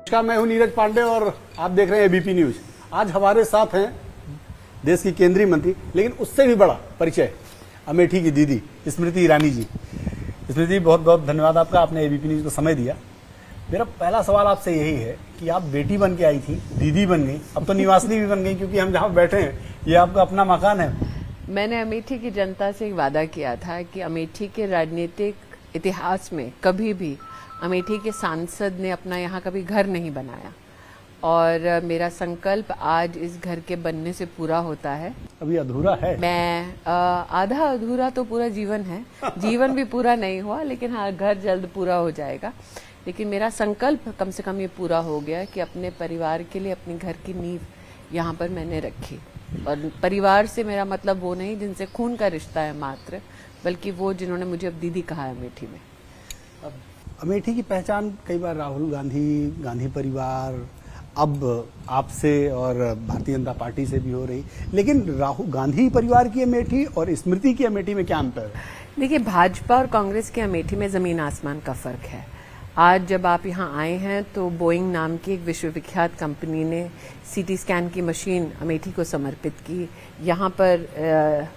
नमस्कार, मैं हूं नीरज पांडे और आप देख रहे हैं एबीपी न्यूज। आज हमारे साथ हैं देश की केंद्रीय मंत्री, लेकिन उससे भी बड़ा परिचय अमेठी की दीदी स्मृति ईरानी जी। स्मृति जी, बहुत बहुत धन्यवाद आपका, आपने एबीपी न्यूज को समय दिया। मेरा पहला सवाल आपसे यही है कि आप बेटी बन के आई थी, दीदी बन गई, अब तो निवासिनी भी बन गई, क्योंकि हम जहाँ बैठे हैं ये आपका अपना मकान है। मैंने अमेठी की जनता से एक वादा किया था कि अमेठी के राजनीतिक इतिहास में कभी भी अमेठी के सांसद ने अपना यहाँ कभी घर नहीं बनाया, और मेरा संकल्प आज इस घर के बनने से पूरा होता है। अभी अधूरा है। मैं आधा अधूरा तो पूरा जीवन है, जीवन भी पूरा नहीं हुआ, लेकिन हाँ, घर जल्द पूरा हो जाएगा। लेकिन मेरा संकल्प कम से कम ये पूरा हो गया कि अपने परिवार के लिए अपने घर की नींव यहाँ पर मैंने रखी। और परिवार से मेरा मतलब वो नहीं जिनसे खून का रिश्ता है मात्र, बल्कि वो जिन्होंने मुझे अब दीदी कहा है अमेठी में। अमेठी की पहचान कई बार राहुल गांधी, गांधी परिवार, अब आपसे और भारतीय जनता पार्टी से भी हो रही, लेकिन राहुल गांधी परिवार की अमेठी और स्मृति की अमेठी में क्या अंतर है? देखिए, भाजपा और कांग्रेस की अमेठी में जमीन आसमान का फर्क है। आज जब आप यहाँ आए हैं तो बोइंग नाम की एक विश्वविख्यात कंपनी ने सीटी स्कैन की मशीन अमेठी को समर्पित की। यहाँ पर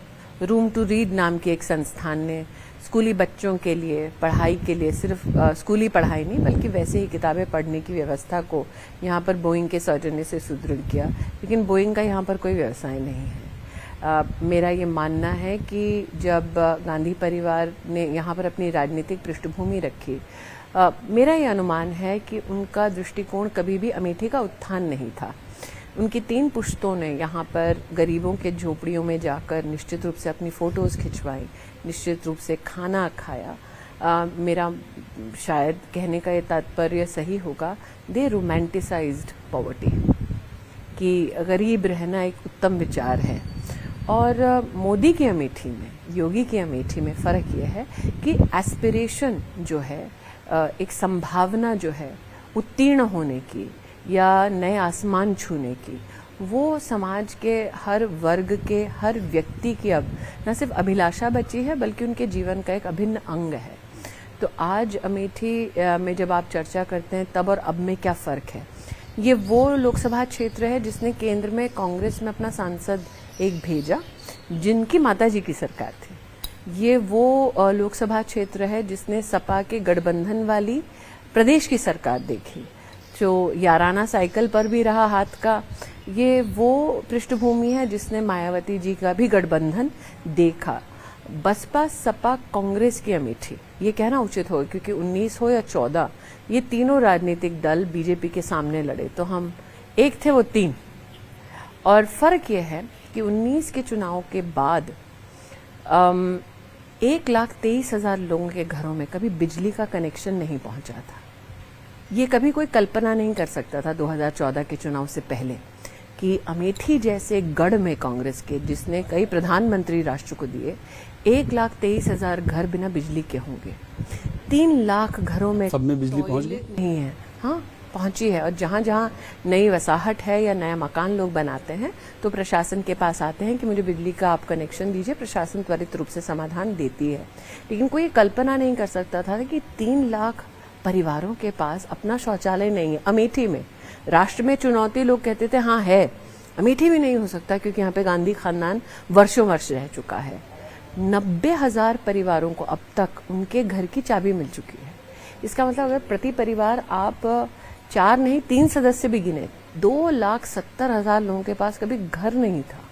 रूम टू रीड नाम की एक संस्थान ने स्कूली बच्चों के लिए पढ़ाई के लिए, सिर्फ स्कूली पढ़ाई नहीं बल्कि वैसे ही किताबें पढ़ने की व्यवस्था को यहाँ पर बोइंग के सौजन्य से सुदृढ़ किया। लेकिन बोइंग का यहाँ पर कोई व्यवसाय नहीं है। मेरा ये मानना है कि जब गांधी परिवार ने यहाँ पर अपनी राजनीतिक पृष्ठभूमि रखी, मेरा ये अनुमान है कि उनका दृष्टिकोण कभी भी अमेठी का उत्थान नहीं था। उनकी 3 पुश्तों ने यहाँ पर गरीबों के झोपड़ियों में जाकर निश्चित रूप से अपनी फोटोज़ खिंचवाई, निश्चित रूप से खाना खाया। मेरा शायद कहने का ये तात्पर्य सही होगा, दे रोमांटिसाइज्ड पॉवर्टी, कि गरीब रहना एक उत्तम विचार है। और मोदी की अमेठी में, योगी की अमेठी में फ़र्क यह है कि एस्पिरेशन जो है, एक संभावना जो है उत्तीर्ण होने की या नए आसमान छूने की, वो समाज के हर वर्ग के हर व्यक्ति की अब न सिर्फ अभिलाषा बची है बल्कि उनके जीवन का एक अभिन्न अंग है। तो आज अमेठी में जब आप चर्चा करते हैं तब और अब में क्या फ़र्क है, ये वो लोकसभा क्षेत्र है जिसने केंद्र में कांग्रेस में अपना सांसद एक भेजा जिनकी माताजी की सरकार थी। ये वो लोकसभा क्षेत्र है जिसने सपा के गठबंधन वाली प्रदेश की सरकार देखी, जो याराना साइकिल पर भी रहा हाथ का। ये वो पृष्ठभूमि है जिसने मायावती जी का भी गठबंधन देखा। बसपा, सपा, कांग्रेस की अमेठी, ये कहना उचित होगा, क्योंकि 19 हो या 14, ये तीनों राजनीतिक दल बीजेपी के सामने लड़े, तो हम एक थे, वो 3। और फर्क ये है कि 19 के चुनाव के बाद 1,23,000 लोगों के घरों में कभी बिजली का कनेक्शन नहीं पहुंचा था। ये कभी कोई कल्पना नहीं कर सकता था 2014 के चुनाव से पहले कि अमेठी जैसे गढ़ में कांग्रेस के, जिसने कई प्रधानमंत्री राष्ट्र को दिए, 1,23,000 घर बिना बिजली के होंगे। 3 लाख घरों में सब में बिजली पहुंच गई नहीं है। हाँ, पहुंची है। और जहाँ जहाँ नई वसाहत है या नया मकान लोग बनाते हैं तो प्रशासन के पास आते हैं कि मुझे बिजली का आप कनेक्शन दीजिए। प्रशासन त्वरित रूप से समाधान देती है। लेकिन कोई कल्पना नहीं कर सकता था कि 3 लाख परिवारों के पास अपना शौचालय नहीं है। अमेठी में राष्ट्र में चुनौती लोग कहते थे, हाँ है, अमेठी भी नहीं हो सकता क्योंकि यहाँ पे गांधी खानदान वर्षों वर्ष रह चुका है। 90,000 परिवारों को अब तक उनके घर की चाबी मिल चुकी है। इसका मतलब अगर प्रति परिवार आप 4 नहीं 3 सदस्य भी गिने, 2,70,000 लोगों के पास कभी घर नहीं था।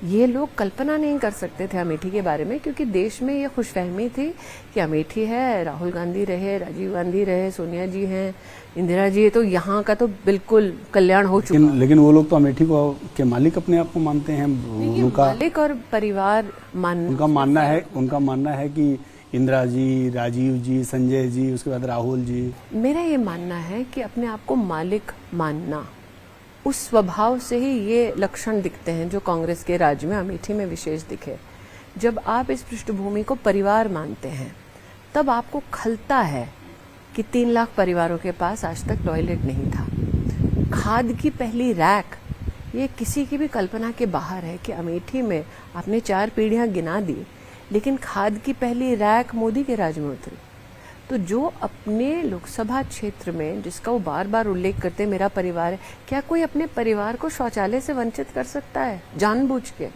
ये लोग कल्पना नहीं कर सकते थे अमेठी के बारे में, क्योंकि देश में ये खुशफहमी थी कि अमेठी है, राहुल गांधी रहे, राजीव गांधी रहे, सोनिया जी हैं, इंदिरा जी है, तो यहाँ का तो बिल्कुल कल्याण हो चुका। लेकिन वो लोग तो अमेठी को के मालिक अपने आप को मानते हैं। उनका मालिक और परिवार उनका मानना है कि इंदिरा जी, राजीव जी, संजय जी, उसके बाद राहुल जी। मेरा ये मानना है कि अपने आप को मालिक मानना, उस स्वभाव से ही ये लक्षण दिखते हैं जो कांग्रेस के राज में अमेठी में विशेष दिखे। जब आप इस पृष्ठभूमि को परिवार मानते हैं तब आपको खलता है कि 3 लाख परिवारों के पास आज तक टॉयलेट नहीं था। खाद की पहली रैक, ये किसी की भी कल्पना के बाहर है कि अमेठी में आपने 4 पीढ़ियां गिना दी, लेकिन खाद की पहली रैक मोदी के राज में उतरी। तो जो अपने लोकसभा क्षेत्र में, जिसका वो बार बार उल्लेख करते हैं मेरा परिवार है, क्या कोई अपने परिवार को शौचालय से वंचित कर सकता है जानबूझ के?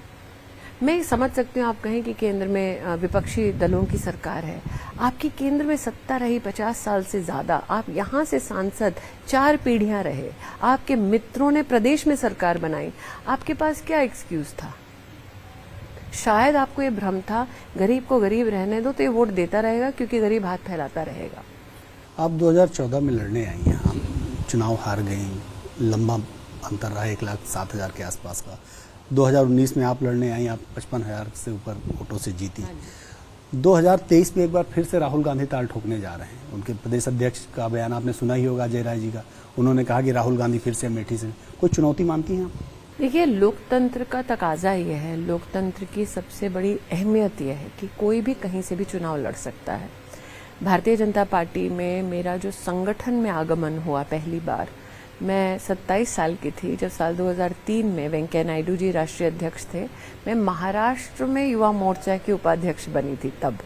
मैं समझ सकती हूँ आप कहें कि केंद्र में विपक्षी दलों की सरकार है, आपकी केंद्र में सत्ता रही 50 साल से ज्यादा, आप यहाँ से सांसद 4 पीढ़ियां रहे, आपके मित्रों ने प्रदेश में सरकार बनाई, आपके पास क्या एक्सक्यूज था? शायद आपको ये भ्रम था गरीब को गरीब रहने दो तो ये वोट देता रहेगा क्योंकि गरीब हाथ फैलाता रहेगा। आप 2014 में लड़ने आई हैं, हम चुनाव हार गई, लंबा अंतर रहा 1,07,000 के आसपास का। 2019 में आप लड़ने आई, आप 55,000 से ऊपर वोटों से जीती। 2023 में एक बार फिर से राहुल गांधी ताल ठोकने जा रहे हैं। उनके प्रदेश अध्यक्ष का बयान आपने सुना ही होगा, अजय राय जी का। उन्होंने कहा कि राहुल गांधी फिर से अमेठी से। कोई चुनौती मानती हैं आप? देखिए, लोकतंत्र का तकाजा ये है, लोकतंत्र की सबसे बड़ी अहमियत यह है कि कोई भी कहीं से भी चुनाव लड़ सकता है। भारतीय जनता पार्टी में मेरा जो संगठन में आगमन हुआ पहली बार, मैं 27 साल की थी जब साल 2003 में वेंकैया नायडू जी राष्ट्रीय अध्यक्ष थे। मैं महाराष्ट्र में युवा मोर्चा की उपाध्यक्ष बनी थी तब।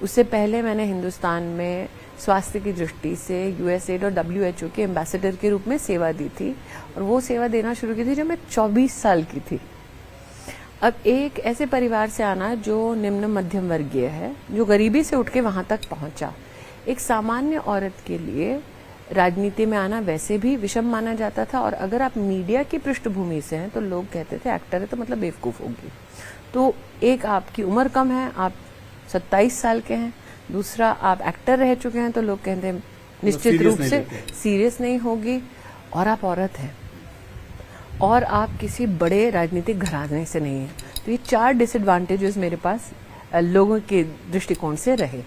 उससे पहले मैंने हिंदुस्तान में स्वास्थ्य की दृष्टि से यूएसएड और WHO के एम्बेसडर के रूप में सेवा दी थी, और वो सेवा देना शुरू की थी जब मैं 24 साल की थी। अब एक ऐसे परिवार से आना जो निम्न मध्यम वर्गीय है, जो गरीबी से उठ के वहां तक पहुंचा, एक सामान्य औरत के लिए राजनीति में आना वैसे भी विषम माना जाता था। और अगर आप मीडिया की पृष्ठभूमि से हैं तो लोग कहते थे एक्टर है तो मतलब बेवकूफ होगी। तो एक, आपकी उम्र कम है, आप 27 साल के हैं, दूसरा आप एक्टर रह चुके हैं तो लोग कहते हैं निश्चित रूप से सीरियस नहीं होगी, और आप औरत हैं, और आप किसी बड़े राजनीतिक घराने से नहीं है। तो ये 4 डिसएडवांटेजेस मेरे पास लोगों के दृष्टिकोण से रहे।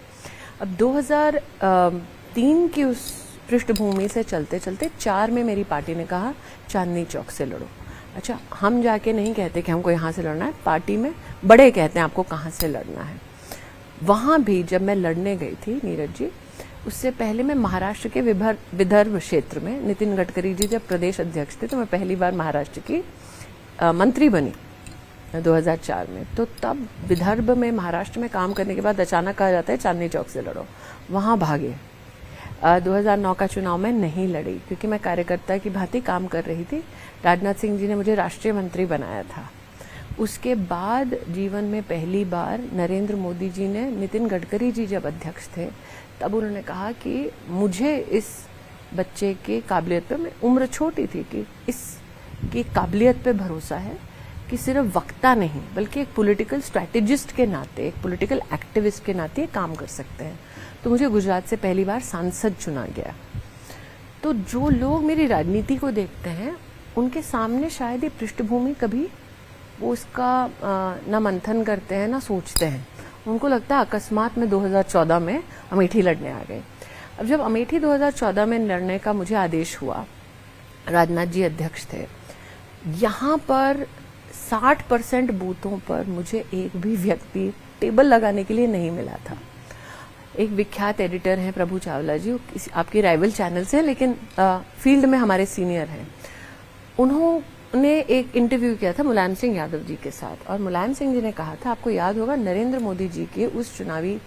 अब 2003 की उस पृष्ठभूमि से चलते चलते 4 में मेरी पार्टी ने कहा चांदनी चौक से लड़ो। अच्छा, हम जाके नहीं कहते कि हमको यहाँ से लड़ना है, पार्टी में बड़े कहते हैं आपको कहाँ से लड़ना है। वहां भी जब मैं लड़ने गई थी नीरज जी, उससे पहले मैं महाराष्ट्र के विदर्भ क्षेत्र में, नितिन गडकरी जी जब प्रदेश अध्यक्ष थे तो मैं पहली बार महाराष्ट्र की मंत्री बनी 2004 में। तो तब विदर्भ में, महाराष्ट्र में काम करने के बाद अचानक कहा जाता है चांदनी चौक से लड़ो, वहां भागे। 2009 का चुनाव में नहीं लड़ी क्योंकि मैं कार्यकर्ता की भांति काम कर रही थी। राजनाथ सिंह जी ने मुझे राष्ट्रीय मंत्री बनाया था। उसके बाद जीवन में पहली बार नरेंद्र मोदी जी ने, नितिन गडकरी जी जब अध्यक्ष थे तब उन्होंने कहा कि मुझे इस बच्चे की काबिलियत पे, मैं उम्र छोटी थी, कि इसकी काबिलियत पे भरोसा है कि सिर्फ वक्ता नहीं बल्कि एक पॉलिटिकल स्ट्रैटेजिस्ट के नाते, एक पॉलिटिकल एक्टिविस्ट के नाते काम कर सकते हैं। तो मुझे गुजरात से पहली बार सांसद चुना गया। तो जो लोग मेरी राजनीति को देखते हैं उनके सामने शायद ये पृष्ठभूमि कभी वो उसका न मंथन करते हैं ना सोचते हैं। उनको लगता है अकस्मात में 2014 में अमेठी लड़ने आ गए। अब जब अमेठी 2014 में लड़ने का मुझे आदेश हुआ, राजनाथ जी अध्यक्ष थे, यहाँ पर 60% बूथों पर मुझे एक भी व्यक्ति टेबल लगाने के लिए नहीं मिला था। एक विख्यात एडिटर हैं प्रभु चावला जी, आपके राइवल चैनल से हैं लेकिन फील्ड में हमारे सीनियर हैं। उन्होंने एक इंटरव्यू किया था मुलायम सिंह यादव जी के साथ, और मुलायम सिंह जी ने कहा था, आपको याद होगा नरेंद्र मोदी जी के उस चुनावी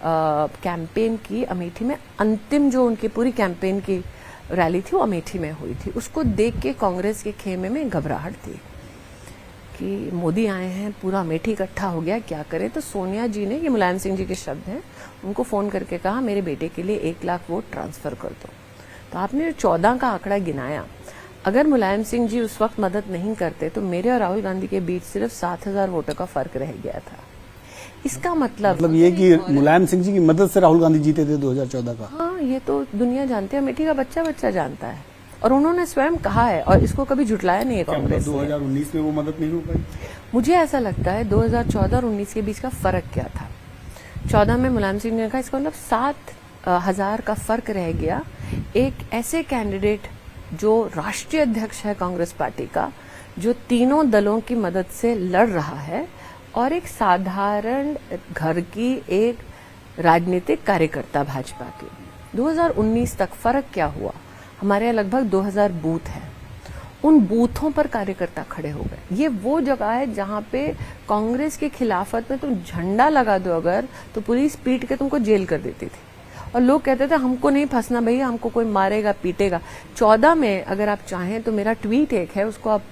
कैंपेन की अमेठी में अंतिम जो उनकी पूरी कैंपेन की रैली थी वो अमेठी में हुई थी। उसको देख के कांग्रेस के खेमे में घबराहट थी कि मोदी आए हैं, पूरा अमेठी इकट्ठा हो गया, क्या करें। तो सोनिया जी ने, ये मुलायम सिंह जी के शब्द हैं, उनको फोन करके कहा मेरे बेटे के लिए 1 लाख वोट ट्रांसफर कर दो। तो आपने 14 का आंकड़ा गिनाया, अगर मुलायम सिंह जी उस वक्त मदद नहीं करते तो मेरे और राहुल गांधी के बीच सिर्फ 7,000 वोटों का फर्क रह गया था। इसका मतलब ये कि मुलायम सिंह जी की मदद से राहुल गांधी जीते थे 2014 का। हाँ, ये तो दुनिया जानती है, अमेठी का बच्चा बच्चा जानता है, और उन्होंने स्वयं कहा है और इसको कभी झुटलाया नहीं है कांग्रेस ने। 2019 में वो मदद नहीं हो पाई। मुझे ऐसा लगता है 2014 और 19 के बीच का फर्क क्या था। 14 में मुलायम सिंह ने कहा, इसका मतलब 7,000 का फर्क रह गया। एक ऐसे कैंडिडेट जो राष्ट्रीय अध्यक्ष है कांग्रेस पार्टी का, जो तीनों दलों की मदद से लड़ रहा है, और एक साधारण घर की एक राजनीतिक कार्यकर्ता भाजपा की। 2019 तक फर्क क्या हुआ, हमारे यहाँ लगभग 2000 बूथ हैं, उन बूथों पर कार्यकर्ता खड़े हो गए। ये वो जगह है जहाँ पे कांग्रेस की खिलाफत में तुम झंडा लगा दो अगर, तो पुलिस पीट के तुमको जेल कर देती थी। और लोग कहते थे हमको नहीं फंसना भैया, हमको कोई मारेगा पीटेगा। 14 में अगर आप चाहें तो मेरा ट्वीट एक है, उसको आप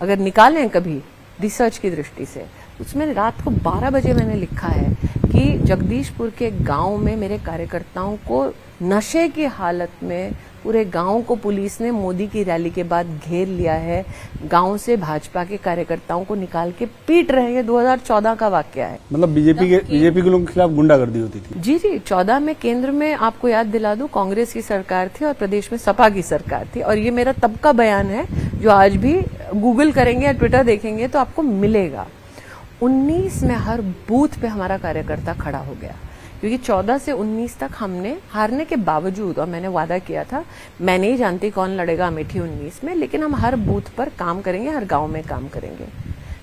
अगर निकालें कभी रिसर्च की दृष्टि से, उसमें रात को 12 बजे मैंने लिखा है कि जगदीशपुर के गांव में मेरे कार्यकर्ताओं को नशे की हालत में पूरे गांव को पुलिस ने मोदी की रैली के बाद घेर लिया है, गांव से भाजपा के कार्यकर्ताओं को निकाल के पीट रहे हैं। 2014 का वाकया है। मतलब बीजेपी के लोगों के खिलाफ गुंडागर्दी होती थी। जी जी, 14 में केंद्र में आपको याद दिला दूं, कांग्रेस की सरकार थी और प्रदेश में सपा की सरकार थी, और ये मेरा तब का बयान है जो आज भी गूगल करेंगे या ट्विटर देखेंगे तो आपको मिलेगा। 19 में हर बूथ पे हमारा कार्यकर्ता खड़ा हो गया, क्योंकि 14 से 19 तक हमने हारने के बावजूद, और मैंने वादा किया था, मैं नहीं जानती कौन लड़ेगा अमेठी 19 में, लेकिन हम हर बूथ पर काम करेंगे, हर गांव में काम करेंगे।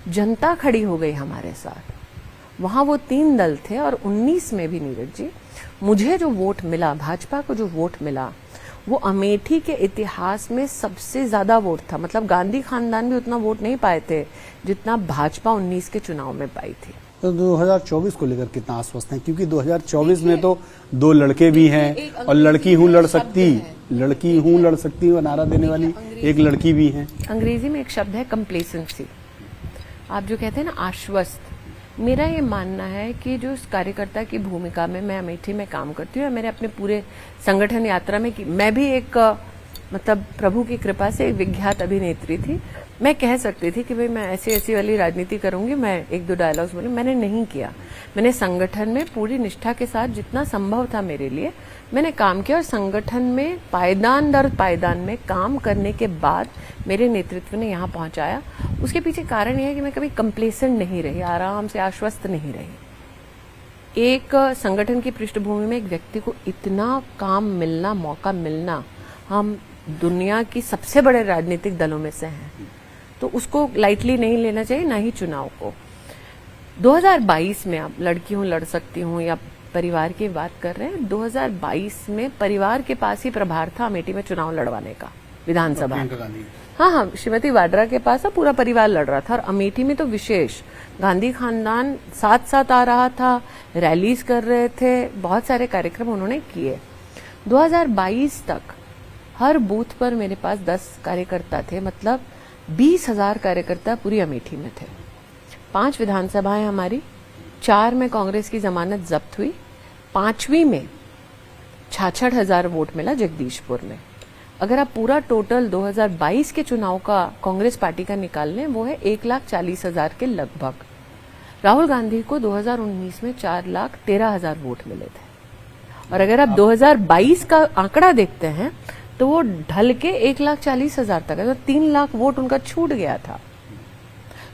जनता खड़ी हो गई हमारे साथ। वहां वो 3 दल थे, और 19 में भी नीरज जी मुझे जो वोट मिला, भाजपा को जो वोट मिला, वो अमेठी के इतिहास में सबसे ज्यादा वोट था। मतलब गांधी खानदान भी उतना वोट नहीं पाए थे जितना भाजपा 19 के चुनाव में पाई थी। तो 2024 को लेकर कितना आश्वस्त हैं? क्योंकि 2024 में तो 2 लड़के भी हैं, और लड़की हूं लड़ सकती और नारा देने वाली एक लड़की भी हैं। अंग्रेजी में एक शब्द है कंप्लेसेंसी। आप जो कहते हैं ना आश्वस्त, मेरा ये मानना है कि जो इस कार्यकर्ता की भूमिका में मैं अमेठी में काम करती हूँ, मैंने अपने पूरे संगठन यात्रा में की, मैं भी एक मतलब प्रभु की कृपा से एक विख्यात अभिनेत्री थी। मैं कह सकती थी कि भाई मैं ऐसी वाली राजनीति करूंगी, मैं 1-2 डायलॉग्स बोलूंगी, मैंने नहीं किया। मैंने संगठन में पूरी निष्ठा के साथ जितना संभव था मेरे लिए मैंने काम किया, और संगठन में पायदान दर पायदान में काम करने के बाद मेरे नेतृत्व ने यहाँ पहुंचाया। उसके पीछे कारण यह है कि मैं कभी कंप्लेसेंट नहीं रही, आराम से आश्वस्त नहीं रही। एक संगठन की पृष्ठभूमि में एक व्यक्ति को इतना काम मिलना, मौका मिलना, हम दुनिया की सबसे बड़े राजनीतिक दलों में से हैं, तो उसको लाइटली नहीं लेना चाहिए, ना ही चुनाव को। 2022 में आप लड़की हूं लड़ सकती हूं या परिवार की बात कर रहे हैं, 2022 में परिवार के पास ही प्रभार था अमेठी में चुनाव लड़वाने का, विधानसभा। हाँ, श्रीमती वाड्रा के पास पूरा परिवार लड़ रहा था, और अमेठी में तो विशेष गांधी खानदान साथ साथ आ रहा था, रैलीज कर रहे थे, बहुत सारे कार्यक्रम उन्होंने किए। 2022 तक हर बूथ पर मेरे पास 10 कार्यकर्ता थे, मतलब 20,000 कार्यकर्ता पूरी अमेठी में थे। 5 विधानसभाएं हमारी, 4 में कांग्रेस की जमानत जब्त हुई, 5वीं में 66,000 वोट मिला जगदीशपुर में। अगर आप पूरा टोटल 2022 के चुनाव का कांग्रेस पार्टी का निकाल लें, वो है 1,40,000 के लगभग। राहुल गांधी को 2019 में 4,13,000 वोट मिले थे, और अगर आप 2022 का आंकड़ा देखते हैं तो वो ढल के 1,40,000 तक है, तो 3 लाख वोट उनका छूट गया था।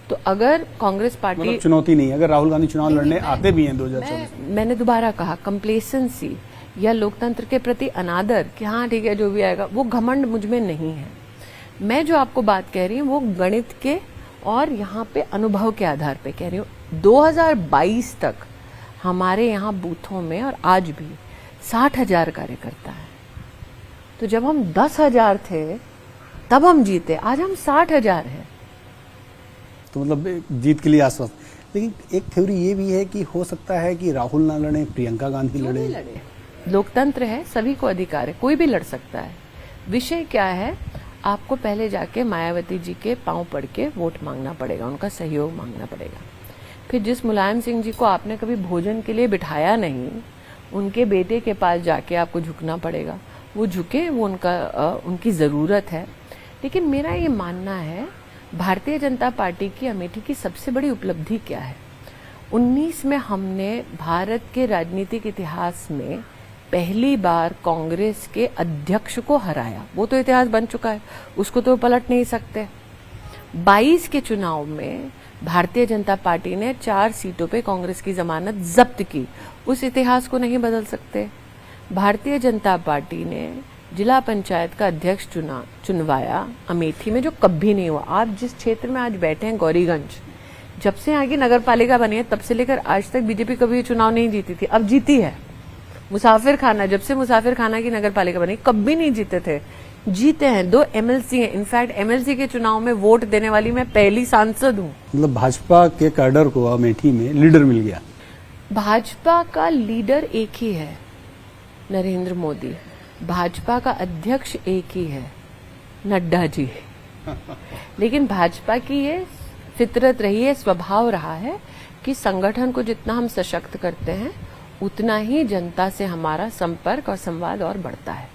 तो अगर कांग्रेस पार्टी, मतलब चुनौती नहीं, अगर राहुल गांधी चुनाव लड़ने आते भी हैं 2024 में, मैंने दोबारा कहा, कंप्लेसेंसी या लोकतंत्र के प्रति अनादर कि हाँ ठीक है जो भी आएगा, वो घमंड मुझ में नहीं है। मैं जो आपको बात कह रही हूँ वो गणित के और यहाँ पे अनुभव के आधार पे कह रही हूँ। 2022 तक हमारे यहाँ बूथों में और आज भी 60,000 कार्यकर्ता है। तो जब हम 10,000 थे तब हम जीते, आज हम 60,000 हैं। तो मतलब जीत के लिए आश्वस्त। लेकिन एक थ्योरी ये भी है कि हो सकता है कि राहुल ना लड़े, प्रियंका गांधी लड़े। लोकतंत्र है, सभी को अधिकार है, कोई भी लड़ सकता है। विषय क्या है, आपको पहले जाके मायावती जी के पांव पड़ के वोट मांगना पड़ेगा, उनका सहयोग मांगना पड़ेगा। फिर जिस मुलायम सिंह जी को आपने कभी भोजन के लिए बिठाया नहीं, उनके बेटे के पास जाके आपको झुकना पड़ेगा। वो झुके, वो उनकी जरूरत है। लेकिन मेरा ये मानना है, भारतीय जनता पार्टी की अमेठी की सबसे बड़ी उपलब्धि क्या है? 19 में हमने भारत के राजनीतिक इतिहास में पहली बार कांग्रेस के अध्यक्ष को हराया। वो तो इतिहास बन चुका है, उसको तो पलट नहीं सकते। 22 के चुनाव में भारतीय जनता पार्टी ने 4 सीटों पे कांग्रेस की जमानत जब्त की, उस इतिहास को नहीं बदल सकते। भारतीय जनता पार्टी ने जिला पंचायत का अध्यक्ष चुनवाया अमेठी में, जो कभी नहीं हुआ। आप जिस क्षेत्र में आज बैठे हैं, गौरीगंज, जब से यहाँ की नगर पालिका बनी है तब से लेकर आज तक बीजेपी कभी चुनाव नहीं जीती थी, अब जीती है। मुसाफिर खाना, जब से मुसाफिर खाना की नगर पालिका बनी, कभी नहीं जीते थे, जीते हैं। 2 MLC हैं, इनफैक्ट MLC के चुनाव में वोट देने वाली मैं पहली सांसद हूँ। मतलब भाजपा के कैडर को अमेठी में लीडर मिल गया। भाजपा का लीडर एक ही है, नरेंद्र मोदी। भाजपा का अध्यक्ष एक ही है, नड्डा जी। लेकिन भाजपा की ये फितरत रही है, स्वभाव रहा है कि संगठन को जितना हम सशक्त करते हैं उतना ही जनता से हमारा संपर्क और संवाद और बढ़ता है।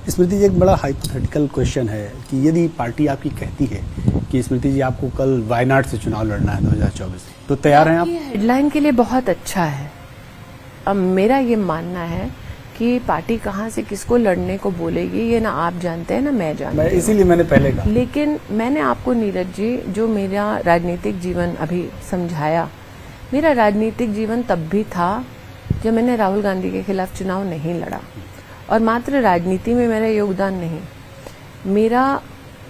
स्मृति जी, एक बड़ा हाइपोथेटिकल क्वेश्चन है कि यदि पार्टी आपकी कहती है कि स्मृति जी आपको कल वायनाड से चुनाव लड़ना है 2024, तो तैयार हैं आप? ये हेडलाइन के लिए बहुत अच्छा है। अब मेरा ये मानना है कि पार्टी कहाँ से किसको लड़ने को बोलेगी ये ना आप जानते हैं ना मैं जानती हूँ, इसीलिए मैंने पहले कहा। लेकिन मैंने आपको नीरज जी जो मेरा राजनीतिक जीवन अभी समझाया, मेरा राजनीतिक जीवन तब भी था जब मैंने राहुल गांधी के खिलाफ चुनाव नहीं लड़ा। और मात्र राजनीति में मेरा योगदान नहीं, मेरा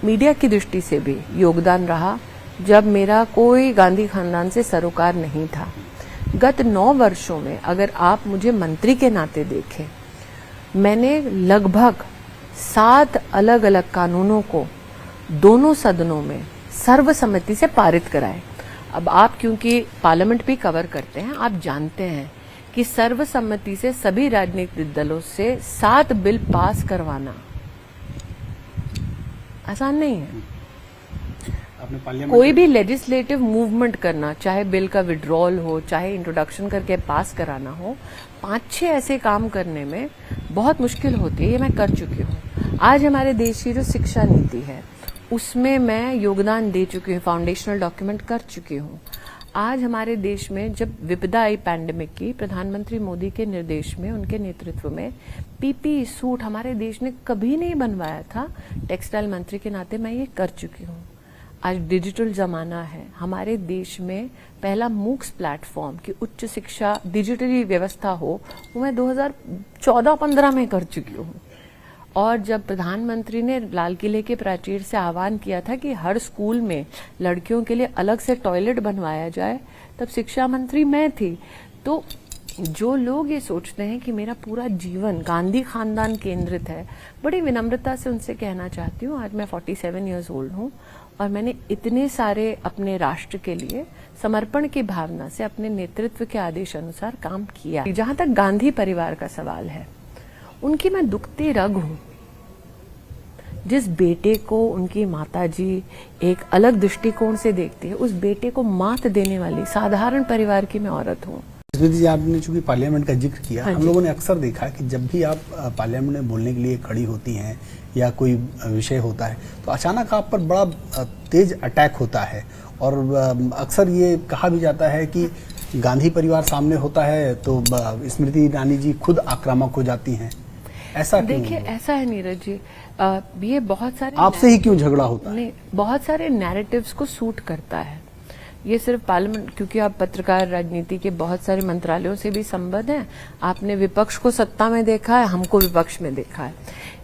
मीडिया की दृष्टि से भी योगदान रहा जब मेरा कोई गांधी खानदान से सरोकार नहीं था। गत 9 वर्षों में अगर आप मुझे मंत्री के नाते देखें, मैंने लगभग 7 अलग अलग कानूनों को दोनों सदनों में सर्वसम्मति से पारित कराए। अब आप क्योंकि पार्लियामेंट भी कवर करते हैं, आप जानते हैं कि सर्वसम्मति से सभी राजनीतिक दलों से 7 बिल पास करवाना आसान नहीं है। आपने पार्लियामेंट कोई भी लेजिस्लेटिव मूवमेंट करना, चाहे बिल का विड्रॉल हो, चाहे इंट्रोडक्शन करके पास कराना हो, 5-6 ऐसे काम करने में बहुत मुश्किल होती है। ये मैं कर चुकी हूँ। आज हमारे देश की जो शिक्षा नीति है उसमें मैं योगदान दे चुकी हूँ, फाउंडेशनल डॉक्यूमेंट कर चुकी हूँ। आज हमारे देश में जब विपदा आई पैंडेमिक की, प्रधानमंत्री मोदी के निर्देश में, उनके नेतृत्व में पीपीई सूट हमारे देश ने कभी नहीं बनवाया था। टेक्सटाइल मंत्री के नाते मैं ये कर चुकी हूँ। आज डिजिटल जमाना है, हमारे देश में पहला मूक्स प्लेटफॉर्म की उच्च शिक्षा डिजिटली व्यवस्था हो वो मैं 2014-15 में कर चुकी हूँ। और जब प्रधानमंत्री ने लाल किले के प्राचीर से आह्वान किया था कि हर स्कूल में लड़कियों के लिए अलग से टॉयलेट बनवाया जाए, तब शिक्षा मंत्री मैं थी। तो जो लोग ये सोचते हैं कि मेरा पूरा जीवन गांधी खानदान केंद्रित है, बड़ी विनम्रता से उनसे कहना चाहती हूँ, आज मैं 47 ईयर्स ओल्ड हूँ और मैंने इतने सारे अपने राष्ट्र के लिए समर्पण की भावना से अपने नेतृत्व के आदेश अनुसार काम किया। जहां तक गांधी परिवार का सवाल है, उनकी मैं दुखती रग हूं। जिस बेटे को उनकी माताजी एक अलग दृष्टिकोण से देखती है, उस बेटे को मात देने वाली साधारण परिवार की मैं औरत हूं। स्मृति जी, आपने चूंकि पार्लियामेंट का जिक्र किया, हम लोगों ने अक्सर देखा कि जब भी आप पार्लियामेंट में बोलने के लिए खड़ी होती हैं या कोई विषय होता है तो अचानक आप पर बड़ा तेज अटैक होता है। और अक्सर ये कहा भी जाता है कि गांधी परिवार सामने होता है तो स्मृति ईरानी जी खुद आक्रामक हो जाती हैं। ऐसा क्यों? देखिए, ऐसा है नीरज जी, ये बहुत सारे आपसे ही क्यों झगड़ा होता है? नहीं, बहुत सारे नैरेटिव्स को सूट करता है। ये सिर्फ पार्लियामेंट, क्योंकि आप पत्रकार राजनीति के बहुत सारे मंत्रालयों से भी संबद्ध हैं। आपने विपक्ष को सत्ता में देखा है, हमको विपक्ष में देखा है,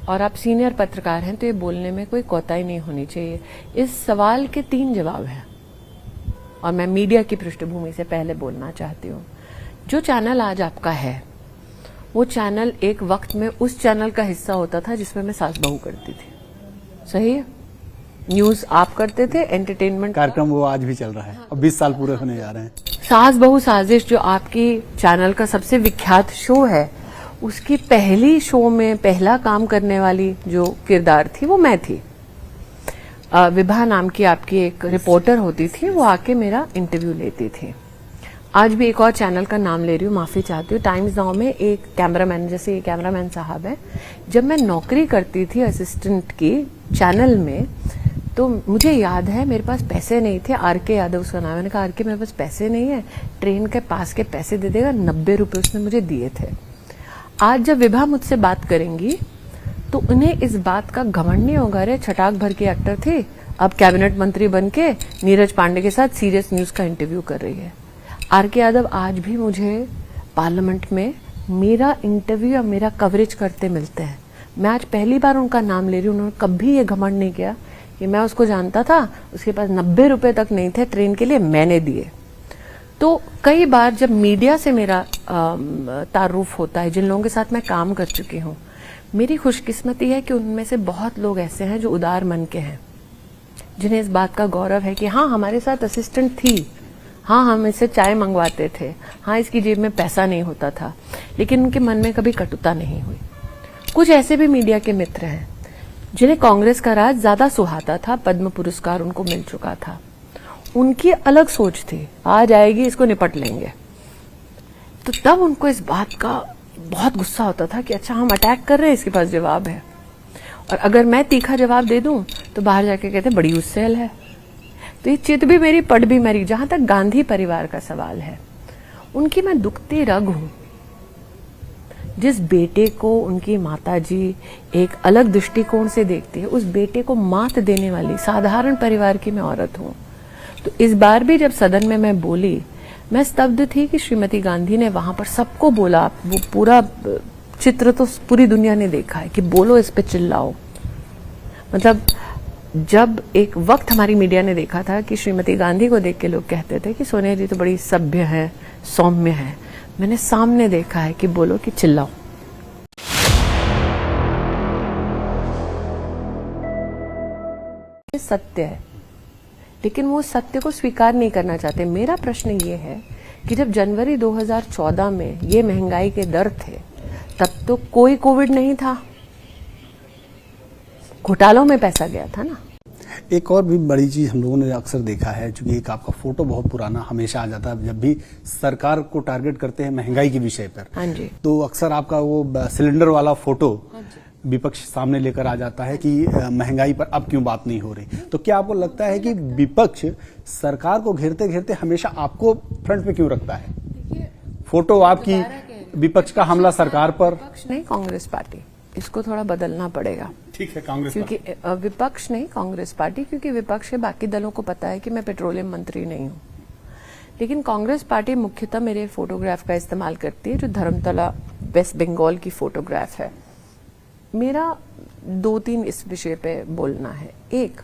और आप सीनियर पत्रकार हैं, तो ये बोलने में कोई कोताही नहीं होनी चाहिए। इस सवाल के 3 जवाब हैं और मैं मीडिया की पृष्ठभूमि से पहले बोलना चाहती हूँ। जो चैनल आज आपका है, वो चैनल एक वक्त में उस चैनल का हिस्सा होता था जिसमें मैं सास बहू करती थी। सही है? न्यूज आप करते थे, एंटरटेनमेंट कार्यक्रम वो आज भी चल रहा है और 20 साल पूरे होने जा रहे हैं। सास बहू साजिश जो आपकी चैनल का सबसे विख्यात शो है, उसकी पहली शो में पहला काम करने वाली जो किरदार थी वो मैं थी। विभा नाम की आपकी एक रिपोर्टर होती थी, वो आके मेरा इंटरव्यू लेती थी। आज भी एक और चैनल का नाम ले रही हूँ, माफी चाहती हूँ। टाइम्स नाउ में एक कैमरामैन, जैसे ये कैमरामैन साहब है, जब मैं नौकरी करती थी असिस्टेंट की चैनल में, तो मुझे याद है मेरे पास पैसे नहीं थे। आर.के. यादव उसका नाम है। मैंने कहा, आर.के. मेरे पास पैसे नहीं है, ट्रेन के पास के पैसे दे देगा। 90 रुपए उसने मुझे दिए थे। आज जब विभा मुझसे बात करेंगी तो उन्हें इस बात का घमंड नहीं होगा, रे छटाक भर की एक्टर थी, अब कैबिनेट मंत्री बन के नीरज पांडे के साथ सीरियस न्यूज का इंटरव्यू कर रही है। आर.के. यादव आज भी मुझे पार्लियामेंट में मेरा इंटरव्यू या मेरा कवरेज करते मिलते हैं। मैं आज पहली बार उनका नाम ले रही हूँ। उन्होंने कभी ये घमंड नहीं किया कि मैं उसको जानता था, उसके पास 90 रुपए तक नहीं थे, ट्रेन के लिए मैंने दिए। तो कई बार जब मीडिया से मेरा तारुफ होता है, जिन लोगों के साथ मैं काम कर चुकी हूँ, मेरी खुशकिस्मती है कि उनमें से बहुत लोग ऐसे हैं जो उदार मन के हैं, जिन्हें इस बात का गौरव है कि हाँ, हमारे साथ असिस्टेंट थी, हाँ हम इससे चाय मंगवाते थे, हाँ इसकी जेब में पैसा नहीं होता था, लेकिन उनके मन में कभी कटुता नहीं हुई। कुछ ऐसे भी मीडिया के मित्र हैं जिन्हें कांग्रेस का राज ज्यादा सुहाता था, पद्म पुरस्कार उनको मिल चुका था, उनकी अलग सोच थी, आ जाएगी इसको निपट लेंगे। तो तब उनको इस बात का बहुत गुस्सा होता था कि अच्छा हम अटैक कर रहे हैं, इसके पास जवाब है, और अगर मैं तीखा जवाब दे दूं तो बाहर जाके कहते बड़ी उससेल है। तो ये चित भी मेरी पट भी मेरी। जहां तक गांधी परिवार का सवाल है, उनकी मैं दुखती रग हूं। जिस बेटे को उनकी माताजी एक अलग दृष्टिकोण से देखती है, उस बेटे को मात देने वाली साधारण परिवार की मैं औरत हूं। तो इस बार भी जब सदन में मैं बोली, मैं स्तब्ध थी कि श्रीमती गांधी ने वहां पर सबको बोला, वो पूरा चित्र तो पूरी दुनिया ने देखा है कि बोलो, इस पे चिल्लाओ। मतलब जब एक वक्त हमारी मीडिया ने देखा था कि श्रीमती गांधी को देख के लोग कहते थे कि सोनिया जी तो बड़ी सभ्य है, सौम्य है, मैंने सामने देखा है कि बोलो कि चिल्लाओ। ये सत्य है, लेकिन वो सत्य को स्वीकार नहीं करना चाहते। मेरा प्रश्न ये है कि जब जनवरी 2014 में ये महंगाई के दर थे, तब तो कोई कोविड नहीं था, घोटालों में पैसा गया था ना। एक और भी बड़ी चीज हम लोगों ने अक्सर देखा है, चूंकि एक आपका फोटो बहुत पुराना हमेशा आ जाता है जब भी सरकार को टारगेट करते हैं महंगाई के विषय पर। हाँ जी। तो अक्सर आपका वो सिलेंडर वाला फोटो विपक्ष सामने लेकर आ जाता है कि महंगाई पर अब क्यों बात नहीं हो रही। तो क्या आपको लगता है कि विपक्ष सरकार को घेरते घेरते हमेशा आपको फ्रंट पे क्यों रखता है? फोटो आपकी, विपक्ष का हमला सरकार पर। विपक्ष नहीं, कांग्रेस पार्टी, इसको थोड़ा बदलना पड़ेगा। ठीक है, कांग्रेस, क्योंकि विपक्ष नहीं, कांग्रेस पार्टी, क्योंकि विपक्ष के बाकी दलों को पता है कि मैं पेट्रोलियम मंत्री नहीं हूं। लेकिन कांग्रेस पार्टी मुख्यतः मेरे फोटोग्राफ का इस्तेमाल करती है, जो धर्मतला वेस्ट बंगाल की फोटोग्राफ है। मेरा 2-3 इस विषय पे बोलना है। एक,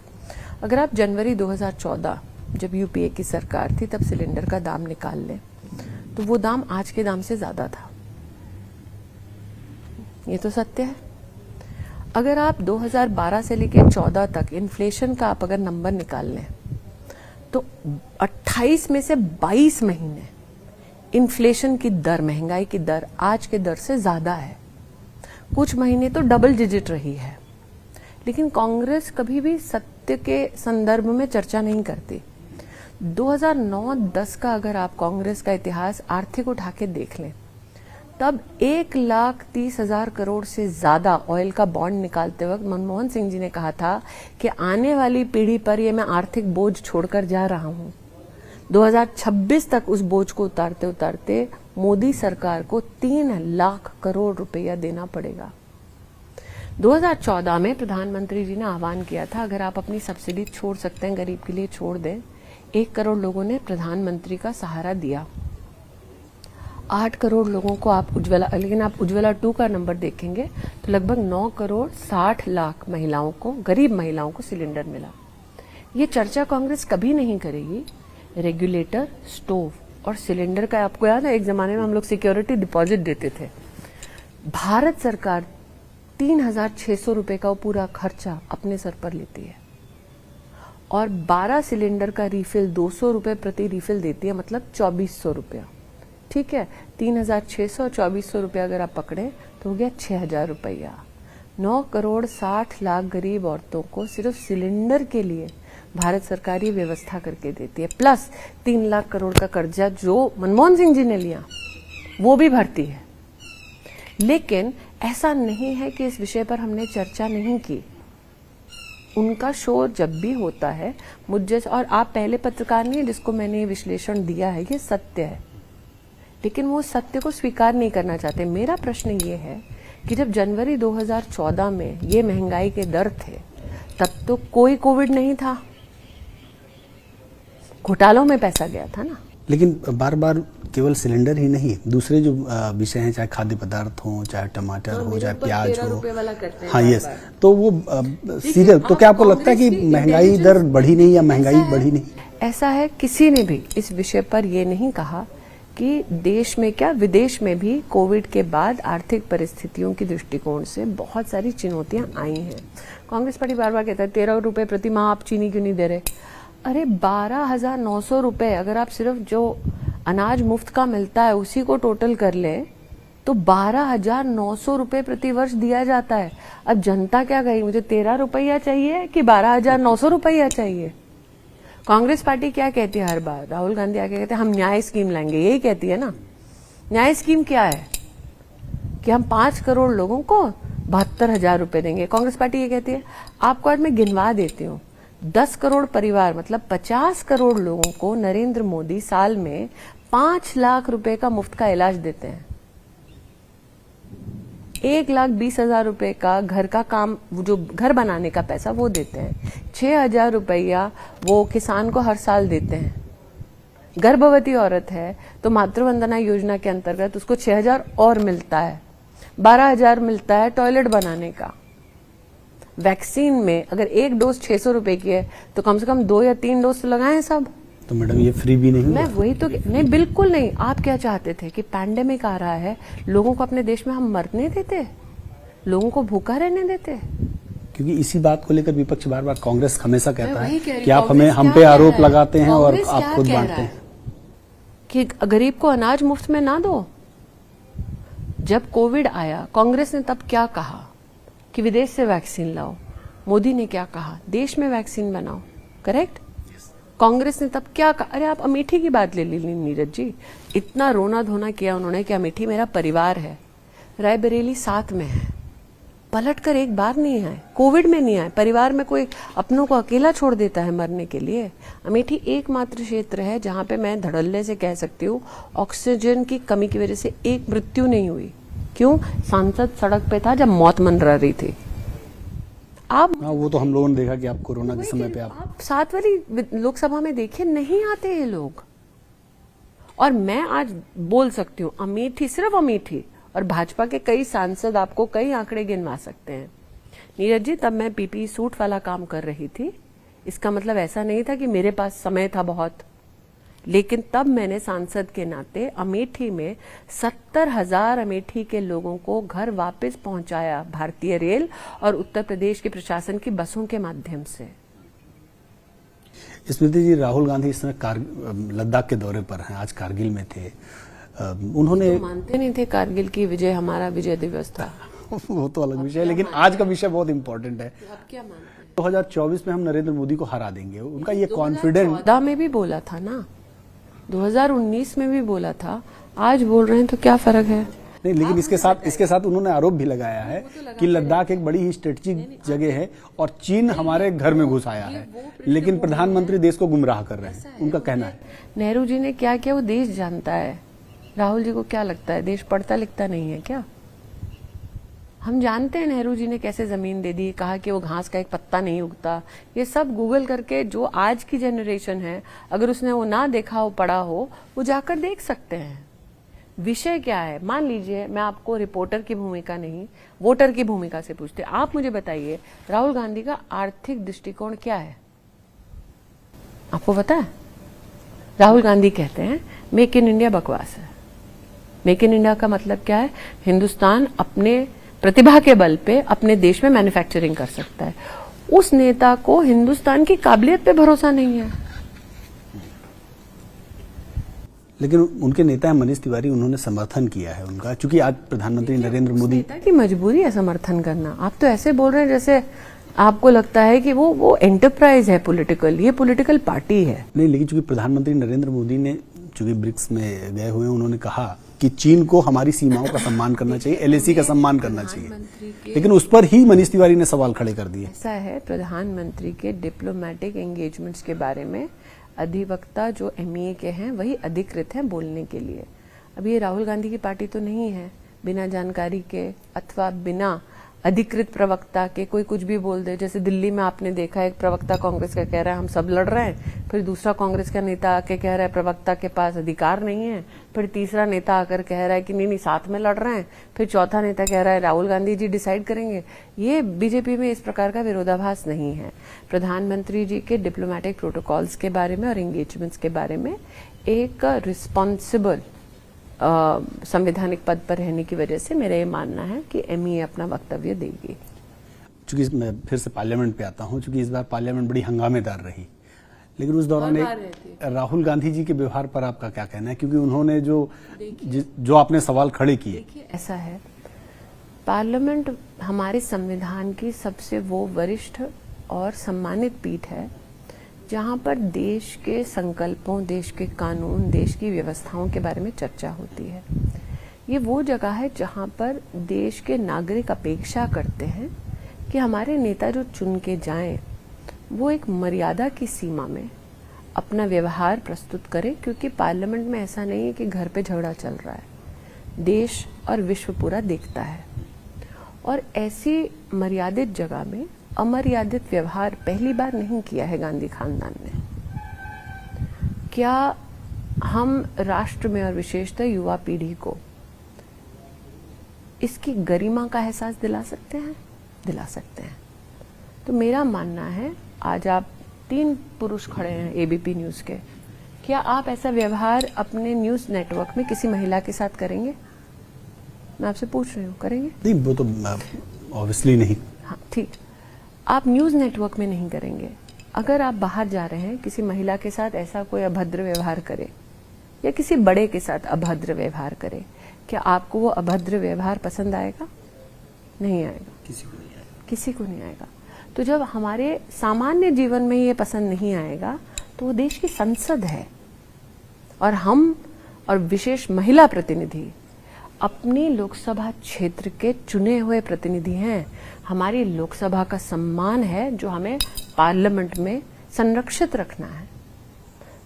अगर आप जनवरी 2014 जब यूपीए की सरकार थी, तब सिलेंडर का दाम निकाल लें तो वो दाम आज के दाम से ज्यादा था। ये तो सत्य है। अगर आप 2012 से लेकर 14 तक इन्फ्लेशन का आप अगर नंबर निकाल लें तो 28 में से 22 महीने इन्फ्लेशन की दर, महंगाई की दर आज के दर से ज्यादा है। कुछ महीने तो डबल डिजिट रही है। लेकिन कांग्रेस कभी भी सत्य के संदर्भ में चर्चा नहीं करती। 2009-10 का अगर आप कांग्रेस का इतिहास आर्थिक उठा के देख लें, तब 1,30,000 करोड़ से ज्यादा ऑयल का बॉन्ड निकालते वक्त मनमोहन सिंह जी ने कहा था कि आने वाली पीढ़ी पर ये मैं आर्थिक बोझ छोड़कर जा रहा हूं। 2026 तक उस बोझ को उतारते उतारते मोदी सरकार को 3 लाख करोड़ रुपया देना पड़ेगा। 2014 में प्रधानमंत्री जी ने आह्वान किया था, अगर आप अपनी सब्सिडी छोड़ सकते हैं, गरीब के लिए छोड़ दें। 1 करोड़ लोगों ने प्रधानमंत्री का सहारा दिया। 8 करोड़ लोगों को आप उज्ज्वला, लेकिन आप उज्ज्वला 2 का नंबर देखेंगे तो लगभग 9 करोड़ 60 लाख महिलाओं को, गरीब महिलाओं को सिलेंडर मिला। ये चर्चा कांग्रेस कभी नहीं करेगी। रेगुलेटर, स्टोव और सिलेंडर का आपको याद है, एक जमाने में हम लोग सिक्योरिटी डिपॉजिट देते थे। भारत सरकार 3,600 रुपए का वो पूरा खर्चा अपने सर पर लेती है और 12 सिलेंडर का रिफिल 200 रुपए प्रति रिफिल देती है, मतलब 2,400 रुपया। ठीक है, 3,600 और 2,400 रुपया अगर आप पकड़े तो हो गया 6,000 रुपया। 9 करोड़ 60 लाख गरीब औरतों को सिर्फ सिलेंडर के लिए भारत सरकार ये व्यवस्था करके देती है, प्लस 3 लाख करोड़ का कर्जा जो मनमोहन सिंह जी ने लिया वो भी भरती है। लेकिन ऐसा नहीं है कि इस विषय पर हमने चर्चा नहीं की। उनका शोर जब भी होता है मुझ जैसे, और आप पहले पत्रकार नहीं है जिसको मैंने ये विश्लेषण दिया है, ये सत्य है, लेकिन वो सत्य को स्वीकार नहीं करना चाहते। मेरा प्रश्न ये है कि जब जनवरी 2014 में ये महंगाई के दर थे, तब तो कोई कोविड नहीं था, घोटालों में पैसा गया था ना। लेकिन बार बार केवल सिलेंडर ही नहीं, दूसरे जो विषय हैं, चाहे खाद्य पदार्थ हो, चाहे टमाटर हो, चाहे प्याज हो, हाँ यस, तो वो सीरियल, तो क्या आपको लगता है कि महंगाई दर बढ़ी नहीं या महंगाई बढ़ी नहीं? ऐसा है, किसी ने भी इस विषय पर ये नहीं कहा कि देश में क्या विदेश में भी कोविड के बाद आर्थिक परिस्थितियों की दृष्टिकोण से बहुत सारी चुनौतियां आई हैं। कांग्रेस पार्टी बार बार कहता है 13 रुपए प्रति माह आप चीनी क्यों नहीं दे रहे। अरे 12,900 रुपए, अगर आप सिर्फ जो अनाज मुफ्त का मिलता है उसी को टोटल कर ले तो 12,900 रुपए प्रति वर्ष दिया जाता है। अब जनता क्या कही, मुझे 13 रुपया चाहिए कि 12,900 रुपया चाहिए? कांग्रेस पार्टी क्या कहती है हर बार? राहुल गांधी आके कहते हैं हम न्याय स्कीम लाएंगे, यही कहती है ना। न्याय स्कीम क्या है कि हम 5 करोड़ लोगों को 72,000 रुपए देंगे। कांग्रेस पार्टी ये कहती है, आपको आज मैं गिनवा देती हूँ, 10 करोड़ परिवार मतलब 50 करोड़ लोगों को नरेंद्र मोदी साल में 5 लाख रुपए का मुफ्त का इलाज देते हैं। 1,20,000 रुपए का घर का काम, जो घर बनाने का पैसा वो देते हैं। 6,000 रुपया वो किसान को हर साल देते हैं। गर्भवती औरत है तो मातृ वंदना योजना के अंतर्गत उसको 6,000 और मिलता है। 12,000 मिलता है टॉयलेट बनाने का। वैक्सीन में अगर एक डोज 600 रुपए की है तो कम से कम 2 या 3 डोज तो लगाए सब। तो मैडम ये फ्री भी नहीं मैं है? वही तो नहीं, बिल्कुल नहीं। आप क्या चाहते थे कि पैंडेमिक आ रहा है, लोगों को अपने देश में हम मरने देते, लोगों को भूखा रहने देते? क्योंकि इसी बात को लेकर विपक्ष बार बार, कांग्रेस हमेशा कहता वही कह है रही कि आप कांग्रेस हम क्या पे कह आरोप रहा है? लगाते हैं और कांग्रेस आप क्या खुद कह बांटते रहा हैं है कि गरीब को अनाज मुफ्त में ना दो। जब कोविड आया कांग्रेस ने तब क्या कहा कि विदेश से वैक्सीन लाओ। मोदी ने क्या कहा, देश में वैक्सीन बनाओ। करेक्ट? कांग्रेस ने तब क्या कहा? अरे आप अमेठी की बात ले ली नीरज जी, इतना रोना धोना किया उन्होंने कि अमेठी मेरा परिवार है, रायबरेली साथ में है, पलट कर एक बार नहीं आए, कोविड में नहीं आए। परिवार में कोई अपनों को अकेला छोड़ देता है मरने के लिए? अमेठी एकमात्र क्षेत्र है जहां पे मैं धड़ल्ले से कह सकती हूँ ऑक्सीजन की कमी की वजह से एक मृत्यु नहीं हुई। क्यों? सांसद सड़क पे था जब मौत मंडरा रही थी। आप वो तो हम लोगों ने देखा कि आप कोरोना के समय पे आप 7 वाली लोकसभा में देखिए, नहीं आते ये लोग। और मैं आज बोल सकती हूँ अमेठी, सिर्फ अमेठी और भाजपा के कई सांसद आपको कई आंकड़े गिनवा सकते हैं। नीरज जी, तब मैं पीपीई सूट वाला काम कर रही थी, इसका मतलब ऐसा नहीं था कि मेरे पास समय था बहुत, लेकिन तब मैंने सांसद के नाते अमेठी में 70,000 अमेठी के लोगों को घर वापस पहुंचाया भारतीय रेल और उत्तर प्रदेश के प्रशासन की बसों के माध्यम से। स्मृति जी, राहुल गांधी इस समय लद्दाख के दौरे पर हैं, आज कारगिल में थे। उन्होंने तो मानते नहीं थे कारगिल की विजय हमारा विजय दिवस था। वो तो अलग विषय है, लेकिन आज का विषय बहुत इंपॉर्टेंट है। आप क्या मानते हैं? 2024 में हम नरेंद्र मोदी को हरा देंगे, उनका ये कॉन्फिडेंस। 2014 में भी बोला था ना, 2019 में भी बोला था, आज बोल रहे हैं तो क्या फर्क है? नहीं, लेकिन इसके साथ उन्होंने आरोप भी लगाया है कि लद्दाख एक बड़ी ही स्ट्रेटेजिक जगह है और चीन हमारे घर में घुस आया है, लेकिन प्रधानमंत्री देश को गुमराह कर रहे हैं, उनका कहना है। नेहरू जी ने क्या किया वो देश जानता है। राहुल जी को क्या लगता है देश पढ़ता लिखता नहीं है क्या? हम जानते हैं नेहरू जी ने कैसे जमीन दे दी, कहा कि वो घास का एक पत्ता नहीं उगता। ये सब गूगल करके जो आज की जनरेशन है, अगर उसने वो ना देखा हो, पढ़ा हो, वो जाकर देख सकते हैं। विषय क्या है? मान लीजिए मैं आपको रिपोर्टर की भूमिका नहीं, वोटर की भूमिका से पूछते, आप मुझे बताइए राहुल गांधी का आर्थिक दृष्टिकोण क्या है? आपको पता है? राहुल गांधी कहते हैं मेक इन इंडिया बकवास है। मेक इन इंडिया का मतलब क्या है? हिंदुस्तान अपने प्रतिभा के बल पे अपने देश में मैन्युफैक्चरिंग कर सकता है। उस नेता को हिंदुस्तान की काबिलियत पे भरोसा नहीं है। लेकिन उनके नेता हैं मनीष तिवारी, उन्होंने समर्थन किया है उनका, क्योंकि आज प्रधानमंत्री नरेंद्र मोदी। नेता की मजबूरी है समर्थन करना। आप तो ऐसे बोल रहे हैं जैसे आपको लगता है कि वो एंटरप्राइज है पॉलिटिकल, ये पॉलिटिकल पार्टी है। नहीं, लेकिन चूंकि प्रधानमंत्री नरेंद्र मोदी ने, चूंकि ब्रिक्स में गए हुए हैं, उन्होंने कहा कि चीन को हमारी सीमाओं का सम्मान करना चाहिए, एलएसी का सम्मान करना चाहिए, लेकिन उस पर ही मनीष तिवारी ने सवाल खड़े कर दिए। ऐसा है, प्रधानमंत्री के डिप्लोमेटिक एंगेजमेंट्स के बारे में अधिवक्ता जो एमईए के हैं वही अधिकृत हैं बोलने के लिए। अब ये राहुल गांधी की पार्टी तो नहीं है, बिना जानकारी के अथवा बिना अधिकृत प्रवक्ता के कोई कुछ भी बोल दे। जैसे दिल्ली में आपने देखा, एक प्रवक्ता कांग्रेस का कह रहा है हम सब लड़ रहे हैं, फिर दूसरा कांग्रेस का नेता आके कह रहा है प्रवक्ता के पास अधिकार नहीं है, फिर तीसरा नेता आकर कह रहा है कि नहीं साथ में लड़ रहे हैं, फिर चौथा नेता कह रहा है राहुल गांधी जी डिसाइड करेंगे। ये बीजेपी में इस प्रकार का विरोधाभास नहीं है। प्रधानमंत्री जी के डिप्लोमेटिक प्रोटोकॉल्स के बारे में और एंगेजमेंट्स के बारे में एक रिस्पॉन्सिबल संवैधानिक पद पर रहने की वजह से मेरा ये मानना है कि एमईए अपना वक्तव्य देगी। चूंकि मैं फिर से पार्लियामेंट पे आता हूं, चूंकि इस बार पार्लियामेंट बड़ी हंगामेदार रही, लेकिन उस दौरान बार रहती एक राहुल गांधी जी के व्यवहार पर आपका क्या कहना है, क्योंकि उन्होंने जो आपने सवाल खड़े किए। देखिए, ऐसा है, पार्लियामेंट हमारे संविधान की सबसे वो वरिष्ठ और सम्मानित पीठ है जहां पर देश के संकल्पों, देश के कानून, देश की व्यवस्थाओं के बारे में चर्चा होती है। ये वो जगह है जहां पर देश के नागरिक अपेक्षा करते हैं कि हमारे नेता जो चुन के जाएं वो एक मर्यादा की सीमा में अपना व्यवहार प्रस्तुत करें, क्योंकि पार्लियामेंट में ऐसा नहीं है कि घर पे झगड़ा चल रहा है, देश और विश्व पूरा देखता है। और ऐसी मर्यादित जगह में अमर्यादित व्यवहार पहली बार नहीं किया है गांधी खानदान ने। क्या हम राष्ट्र में और विशेषतः युवा पीढ़ी को इसकी गरिमा का एहसास दिला सकते हैं? दिला सकते हैं। तो मेरा मानना है, आज आप 3 पुरुष खड़े हैं एबीपी न्यूज के, क्या आप ऐसा व्यवहार अपने न्यूज नेटवर्क में किसी महिला के साथ करेंगे? मैं आपसे पूछ रही हूँ, करेंगे? नहीं, वो तो ऑब्वियसली नहीं। हाँ, ठीक। आप न्यूज नेटवर्क में नहीं करेंगे। अगर आप बाहर जा रहे हैं, किसी महिला के साथ ऐसा कोई अभद्र व्यवहार करे या किसी बड़े के साथ अभद्र व्यवहार करे, क्या आपको वो अभद्र व्यवहार पसंद आएगा? नहीं आएगा, किसी को नहीं आएगा। किसी को नहीं आएगा। तो जब हमारे सामान्य जीवन में ये पसंद नहीं आएगा, तो वो देश की संसद है और हम और विशेष महिला प्रतिनिधि अपनी लोकसभा क्षेत्र के चुने हुए प्रतिनिधि हैं। हमारी लोकसभा का सम्मान है जो हमें पार्लियामेंट में संरक्षित रखना है।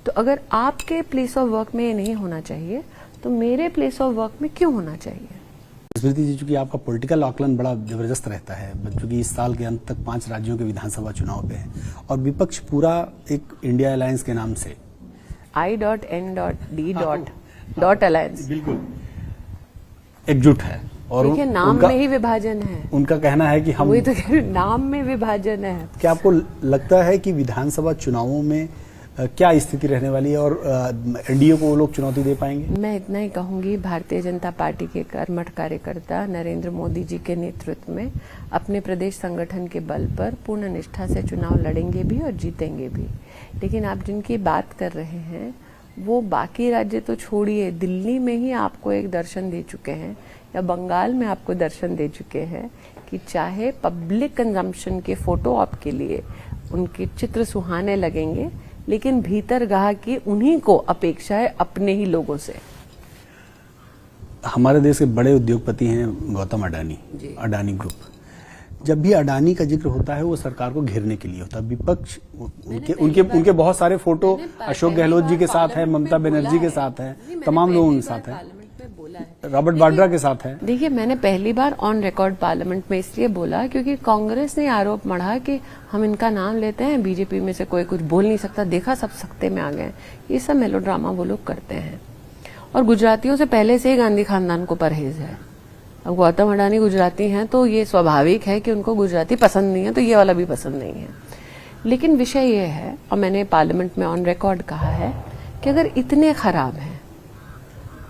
तो अगर आपके प्लेस ऑफ वर्क में ये नहीं होना चाहिए, तो मेरे प्लेस ऑफ वर्क में क्यों होना चाहिए? स्मृति जी, चूंकि आपका पॉलिटिकल आकलन बड़ा जबरदस्त रहता है, चूंकि इस साल के अंत तक 5 राज्यों के विधानसभा चुनाव पे है और विपक्ष पूरा एक इंडिया अलायंस के नाम से I.N.D. अलायंस बिल्कुल एकजुट है और देखिए, नाम में ही विभाजन है। उनका कहना है कि हम, वही तो कह रही हूं, नाम में विभाजन है। क्या आपको लगता है कि विधानसभा चुनावों में क्या स्थिति रहने वाली है और एनडीए को वो लोग चुनौती दे पाएंगे? मैं इतना ही कहूंगी, भारतीय जनता पार्टी के कर्मठ कार्यकर्ता नरेंद्र मोदी जी के नेतृत्व में अपने प्रदेश संगठन के बल पर पूर्ण निष्ठा से चुनाव लड़ेंगे भी और जीतेंगे भी। लेकिन आप जिनकी बात कर रहे हैं वो बाकी राज्य तो छोड़िए, दिल्ली में ही आपको एक दर्शन दे चुके हैं या बंगाल में आपको दर्शन दे चुके हैं कि चाहे पब्लिक कंजम्पशन के फोटो ऑप के लिए उनके चित्र सुहाने लगेंगे, लेकिन भीतर गाह की उन्हीं को अपेक्षा है अपने ही लोगों से। हमारे देश के बड़े उद्योगपति हैं गौतम अडानी, अडानी ग्रुप। जब भी अडानी का जिक्र होता है वो सरकार को घेरने के लिए होता है। विपक्ष उनके बहुत सारे फोटो अशोक गहलोत जी के साथ है, ममता बनर्जी के साथ है, तमाम लोगों के साथ है, रॉबर्ट वाड्रा के साथ है। देखिए, मैंने पहली बार ऑन रिकॉर्ड पार्लियामेंट में इसलिए बोला क्योंकि कांग्रेस ने आरोप मढ़ा कि हम इनका नाम लेते हैं, बीजेपी में से कोई कुछ बोल नहीं सकता, देखा सब सख्ते में आ गए। ये सब मेलोड्रामा वो लोग करते हैं और गुजरातियों से पहले से ही गांधी खानदान को परहेज है। अब गौतम अडानी गुजराती हैं तो ये स्वाभाविक है कि उनको गुजराती पसंद नहीं है, तो ये वाला भी पसंद नहीं है। लेकिन विषय ये है, और मैंने पार्लियामेंट में ऑन रिकॉर्ड कहा है कि अगर इतने खराब हैं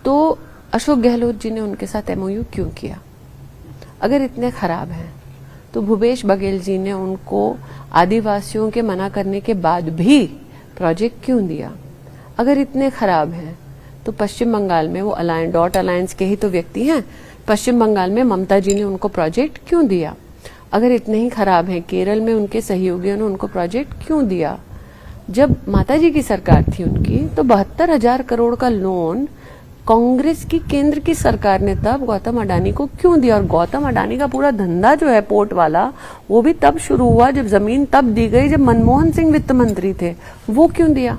तो अशोक गहलोत जी ने उनके साथ एमओयू क्यों किया? अगर इतने खराब हैं तो भूपेश बघेल जी ने उनको आदिवासियों के मना करने के बाद भी प्रोजेक्ट क्यों दिया? अगर इतने खराब हैं तो पश्चिम बंगाल में वो अलायंस के ही तो व्यक्ति हैं, पश्चिम बंगाल में ममता जी ने उनको प्रोजेक्ट क्यों दिया? अगर इतने ही खराब हैं, केरल में उनके सहयोगियों ने उनको प्रोजेक्ट क्यों दिया? जब माताजी की सरकार थी उनकी, तो 72,000 करोड़ का लोन कांग्रेस की केंद्र की सरकार ने तब गौतम अडानी को क्यों दिया? और गौतम अडानी का पूरा धंधा जो है पोर्ट वाला, वो भी तब शुरू हुआ जब जमीन तब दी गई जब मनमोहन सिंह वित्त मंत्री थे। वो क्यों दिया?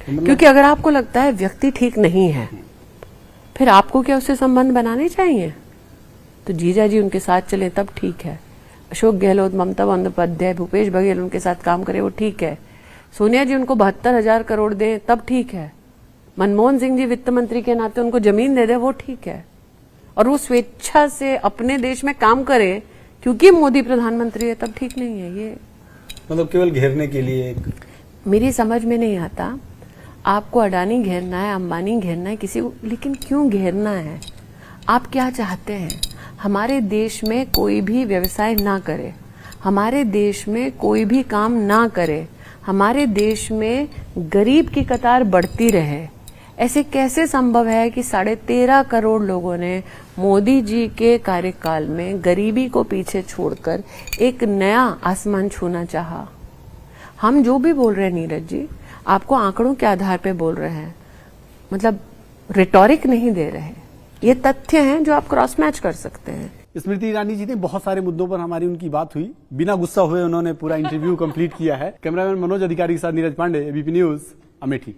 क्योंकि अगर आपको लगता है व्यक्ति ठीक नहीं है, फिर आपको क्या उससे संबंध बनाने चाहिए? तो जीजा जी उनके साथ चले तब ठीक है। अशोक गहलोत, ममता बंदोपाध्याय, भूपेश बघेल उनके साथ काम करे वो ठीक है। सोनिया जी उनको 72,000 करोड़ दें तब ठीक है। मनमोहन सिंह जी वित्त मंत्री के नाते उनको जमीन दे दे वो ठीक है। और वो स्वेच्छा से अपने देश में काम करे क्योंकि मोदी प्रधानमंत्री है तब ठीक नहीं है। ये मतलब केवल घेरने के लिए मेरी समझ में नहीं आता। आपको अडानी घेरना है, अंबानी घेरना है किसी को, लेकिन क्यों घेरना है? आप क्या चाहते हैं? हमारे देश में कोई भी व्यवसाय ना करे, हमारे देश में कोई भी काम ना करे, हमारे देश में गरीब की कतार बढ़ती रहे। ऐसे कैसे संभव है कि 13.5 करोड़ लोगों ने मोदी जी के कार्यकाल में गरीबी को पीछे छोड़कर एक नया आसमान छूना चाहा। हम जो भी बोल रहे हैं नीरज जी, आपको आंकड़ों के आधार पे बोल रहे हैं, मतलब रिटोरिक नहीं दे रहे। ये तथ्य हैं जो आप क्रॉस मैच कर सकते हैं। स्मृति ईरानी जी ने बहुत सारे मुद्दों पर हमारी उनकी बात हुई, बिना गुस्सा हुए उन्होंने पूरा इंटरव्यू कंप्लीट किया है। कैमरामैन मनोज अधिकारी के साथ नीरज पांडे, एबीपी न्यूज, अमेठी।